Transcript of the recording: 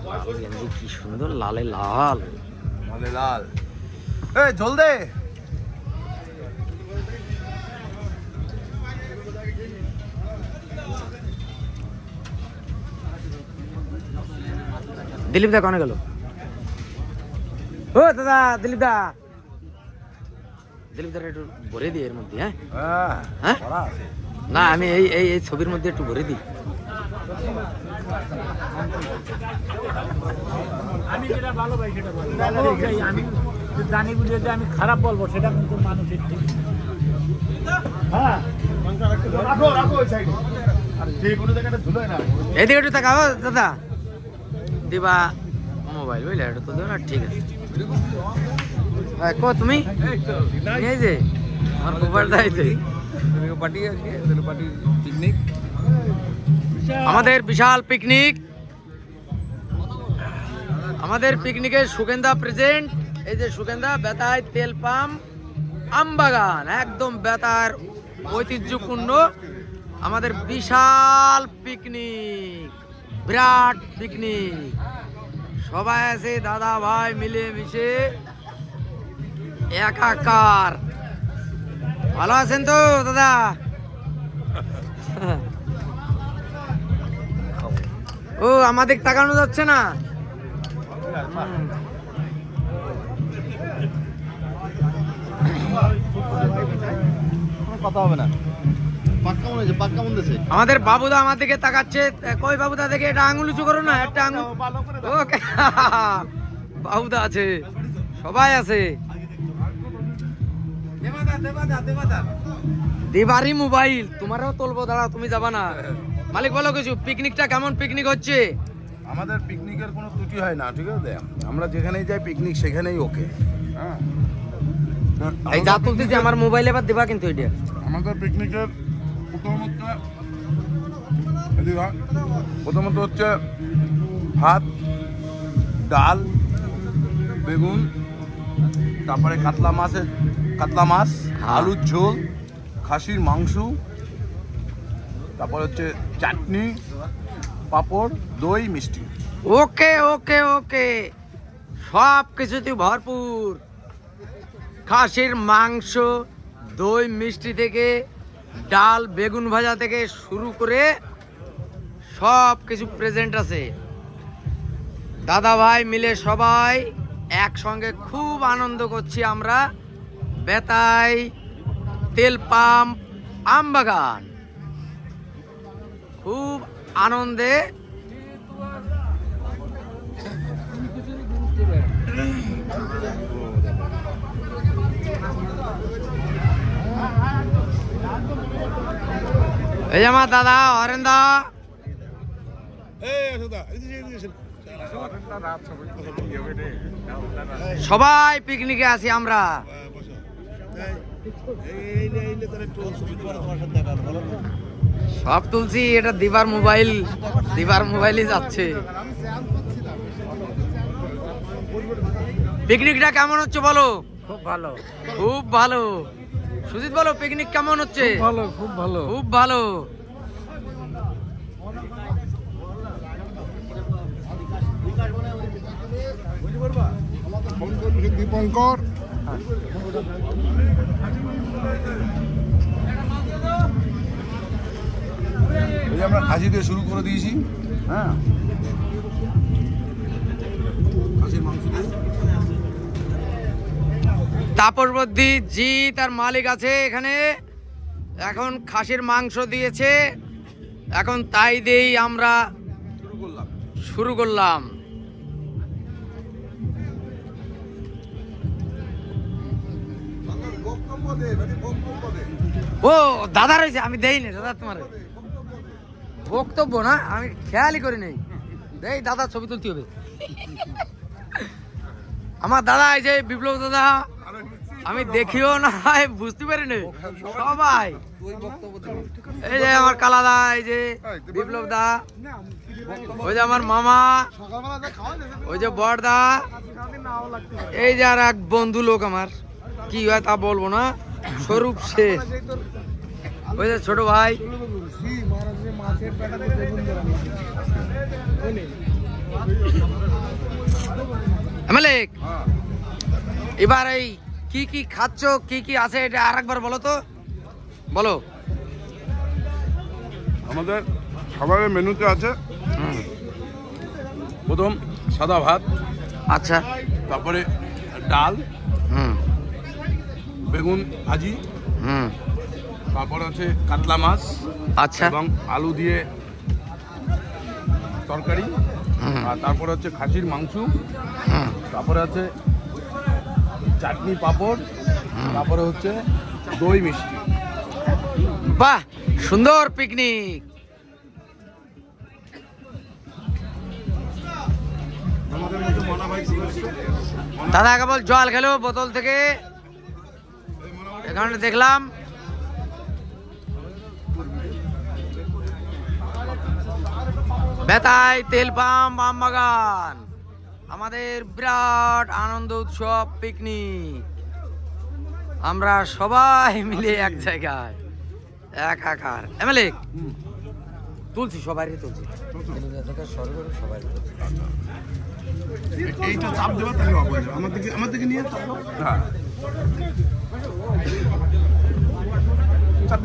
লাল গেঞ্জি কি সুন্দর, লালে লাল, লালে লাল। এই জল দে। দিলীপ দা কোনে গেল? ও দাদা, দিলীপ দা, দিলীপ দা একটু ভরে দিই এর মধ্যে। হ্যাঁ হ্যাঁ, না আমি এই এই এই ছবির মধ্যে একটু ভরে দিই। আমি যেটা ভালো ভাই সেটা বলবো, আমি জানি বুঝে যে আমি খারাপ বলবো সেটা কিন্তু মানুষের ঠিক। হ্যাঁ রাখো রাখো ওই সাইডে, আর যে কোনো জায়গাটা ঝুলোয় না। এদিকে একটু তাকাও দাদা, দিবা মোবাইল বুঝলে, এটা তো দেও না, ঠিক আছে। কো তুমি এই যে আমার গোবার দাইছে পার্টি আছে, পার্টি পিকনিক, আমাদের বিশাল পিকনিক, আমাদের পিকনিকের সুগন্ধা প্রেজেন্ট। এই যে সুগন্ধা, বেতায় তেল পাম্প, আমবাগান, একদম বেতার ঐতিহ্যপূর্ণ আমাদের বিশাল পিকনিক, বিরাট পিকনিক। সবাই আছে দাদা ভাই মিলে মিশে একাকার। ভালো আছেন তো দাদা? ও আমাদের তাকানো যাচ্ছে না। কথা হবে না, পাক্কা মনে হচ্ছে, পাক্কা মনে হচ্ছে। আমাদের বাবুদা আমার দিকে তাকাচ্ছে, কই বাবুদা দেখে, এটা আঙুল উঁচু করো না, একটা আঙুল। ওকে বাবুদা আছে, সবাই আছে। দেবারি মোবাইল তোমারও তুলবো, দাঁড়াও, তুমি যাবা না। মালিক বলো কিছু, পিকনিকটা কেমন পিকনিক হচ্ছে? আমাদের পিকনিকের কোনো ত্রুটি হয় না, ঠিক আছে? আমরা যেখানেই যাই পিকনিক সেখানেই ওকে। হ্যাঁ, এই যা তুলতেছি আমার মোবাইলে এবার দেবা কিন্তু। এটা আমাদের পিকনিকের প্রথমত হচ্ছে ভাত, ডাল, বেগুন, তারপরে কাতলা মাছ, আলুর ঝোল, খাসির মাংস, তারপর হচ্ছে চাটনি, পাঁপড়, দই, মিষ্টি। ওকে ওকে ওকে, সব কিছুতে ভরপুর। খাসির মাংস, দই, মিষ্টি থেকে ডাল, বেগুন ভাজা থেকে শুরু করে সব কিছু প্রেজেন্ট আছে। দাদা ভাই মিলে সবাই একসঙ্গে খুব আনন্দ করছি আমরা। বেতায় তেল পাম্প, আমবাগান, খুব আনন্দে। এই যে আমার দাদা হরেন্দা, সবাই পিকনিকে আছি আমরা। সব তুলছি, এটা দিবার মোবাইলই যাচ্ছে। পিকনিকটা কেমন হচ্ছে বলো? খুব ভালো, খুব ভালো। সুজিত বলো, পিকনিক কেমন হচ্ছে? ভালো, খুব ভালো, খুব ভালো। দীপঙ্কর, আমরা খাসি দিয়ে শুরু করে দিয়েছি। হ্যাঁ, খাসির মাংস দিয়ে। তাপরবর্তী জি তার মালিক আছে এখানে, এখন খাসির মাংস দিয়েছে, এখন তাই দিয়েই আমরা শুরু করলাম। ও দাদা রয়েছে, আমি দেই না দাদা, তোমার বক্তব্য না, আমি খেয়ালই করি নাই। দেই দাদা, ছবি তুলতে হবে। আমার দাদা এই যে বিপ্লব দাদা, আমি দেখিও না বুঝতে পারিনি সবাই। এই যে আমার কালাদা, এই যে বিপ্লব দা, ওই যে আমার মামা, ওই যে বড়দা, এই যে আর এক বন্ধু লোক আমার, কি হয় তা বলবো না, স্বরূপ শেষ, ওই যে ছোট ভাই। মালিক, এবার এই কি কি খাচ্ছ, কি কি আছে এটা আরেকবার বলো তো, বলো। আমাদের খাবারের মেনুতে আছে প্রথম সাদা ভাত, আচ্ছা, তারপরে ডাল, হুম বেগুন ভাজি, হুম, তারপরে আছে কাতলা মাছ, আচ্ছা, এবং আলু দিয়ে তরকারি, হুম, আর তারপরে হচ্ছে খাসির মাংস, হুম, তারপরে আছে চাটনি পাঁপড়, তারপরে হচ্ছে দই মিষ্টি। বাহ, সুন্দর পিকনিক। দাদা কেবল জল খেলো বোতল থেকে, এখানে দেখলাম। বেতাই তেল পাম্প আম বাগান, আমাদের বিরাট আনন্দ উৎসব পিকনিক। আমরা সবাই মিলে এক জায়গায় একাকার। মালিক, তুলছি, সবাই তুলছি, সবাই এইটা চাপ দেওয়া তাহলে হবে, আমার দিকে নিয়ে চাপ